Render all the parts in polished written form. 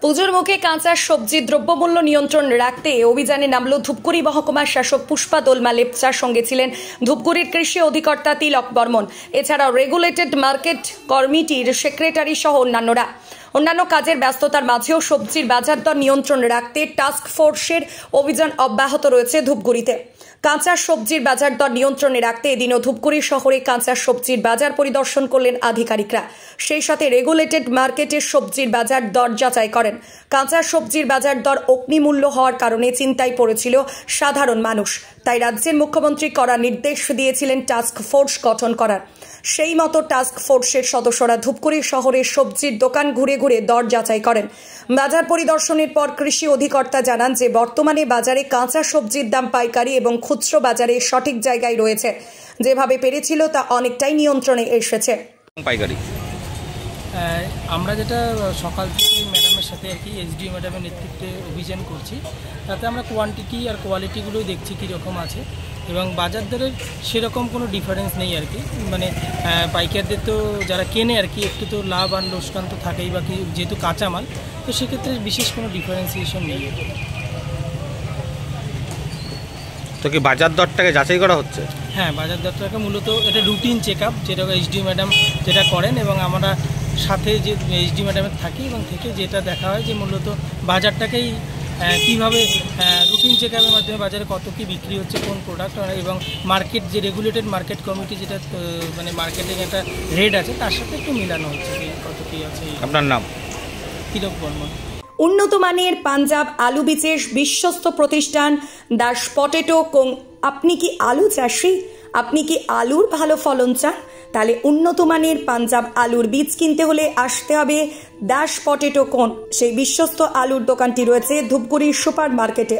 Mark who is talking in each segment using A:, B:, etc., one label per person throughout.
A: পুজোর মুখে কাঁচা সবজি দ্রব্যমূল্য নিয়ন্ত্রণ রাখতে অভিযানে নামল ধূপগুড়ি মহকুমার শাসক পুষ্পা দোলমা লেপচার। সঙ্গে ছিলেন ধূপগুড়ির কৃষি অধিকর্তা তিলক বর্মন, এছাড়াও রেগুলেটেড মার্কেট কমিটির সেক্রেটারি সহ অন্যান্যরা। অন্যান্য কাজের ব্যস্ততার মাঝেও সবজির বাজার দর নিয়ন্ত্রণ রাখতে টাস্ক ফোর্সের অভিযান অব্যাহত রয়েছে ধূপগুড়িতে। কাঁচা সবজির বাজার দর নিয়ন্ত্রণে রাখতে এদিনও ধূপগুড়ি শহরে কাঁচা সবজির বাজার পরিদর্শন করলেন আধিকারিকরা। সেই সাথে রেগুলেটেড মার্কেটের সবজির বাজার দর যাচাই করেন। কাঁচা সবজির বাজার দর অগ্নিমূল্য হওয়ার কারণে চিন্তায় পড়েছিল সাধারণ মানুষ, তাই রাজ্যের মুখ্যমন্ত্রী কড়া নির্দেশ দিয়েছিলেন টাস্ক ফোর্স গঠন করার। সেই মতো টাস্ক ফোর্সের সদস্যরা ধূপগুড়ি শহরের সবজির দোকান ঘুরে ঘুরে দর যাচাই করেন। বাজার পরিদর্শনের পর কৃষি অধিকর্তা জানান যে বর্তমানে বাজারে কাঁচা সবজির দাম পাইকারি এবং খুচরো বাজারে সঠিক জায়গায় রয়েছে। যেভাবে পেরেছিল তা অনেকটাই নিয়ন্ত্রণে এসেছে।
B: পাইকারি
C: আমরা যেটা সকাল থেকে ম্যাডামের সাথে আর কি এসডি ম্যাডামের নেতৃত্বে অভিযান করছি, তাতে আমরা কোয়ান্টিটি আর কোয়ালিটিগুলোই দেখছি কীরকম আছে, এবং বাজার দরের সেরকম কোনো ডিফারেন্স নেই আর কি। মানে পাইকারদের তো যারা কেনে আর কি একটু তো লাভ আর লোকসান তো থাকেই, বা কি যেহেতু কাঁচামাল, তো সেক্ষেত্রে বিশেষ কোনো ডিফারেন্সিয়েশন নেই।
B: তো কি বাজার দরটাকে যাচাই করা হচ্ছে?
C: হ্যাঁ, বাজার দরটাকে মূলত এটা রুটিন চেক আপ, যেটা এসডি ম্যাডাম যেটা করেন, এবং আমরা সাথে যে এসডি ম্যাডামের থাকি এবং থেকে যেটা দেখা হয় যে মূলত বাজারটাকেই কীভাবে রুটিন চেক আপের মাধ্যমে বাজারে কত কী বিক্রি হচ্ছে, কোন প্রোডাক্ট, এবং মার্কেট যে রেগুলেটেড মার্কেট কমিটি যেটা মানে মার্কেটিং একটা রেট আছে তার সাথে একটু মিলানো হচ্ছে কত কী আছে।
B: আপনার নাম?
C: তিলক বর্মন।
A: উন্নত মানের পাঞ্জাব আলু বীজের বিশ্বস্ত প্রতিষ্ঠান দাস পটেটো। আপনি কি আলু চাষি? আপনি কি আলুর ভালো ফলন চান? তাহলে উন্নত মানের পাঞ্জাব আলুর বীজ কিনতে হলে আসতে হবে দাস পটেটো কোন। সেই বিশ্বস্ত আলুর দোকানটি রয়েছে ধূপগুড়ির সুপার মার্কেটে।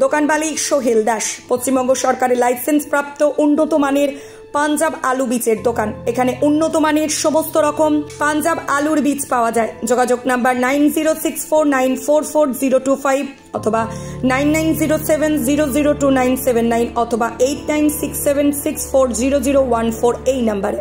A: দোকান মালিক সোহেল দাস, পশ্চিমবঙ্গ সরকারের লাইসেন্স প্রাপ্ত উন্নত মানের পাঞ্জাব আলু বীজের দোকান। এখানে উন্নত মানের সমস্ত রকম পাঞ্জাব আলুর বীজ পাওয়া যায়। যোগাযোগ নাম্বার 9064944025 অথবা 9907002979 অথবা 8967640014 এই নাম্বারে।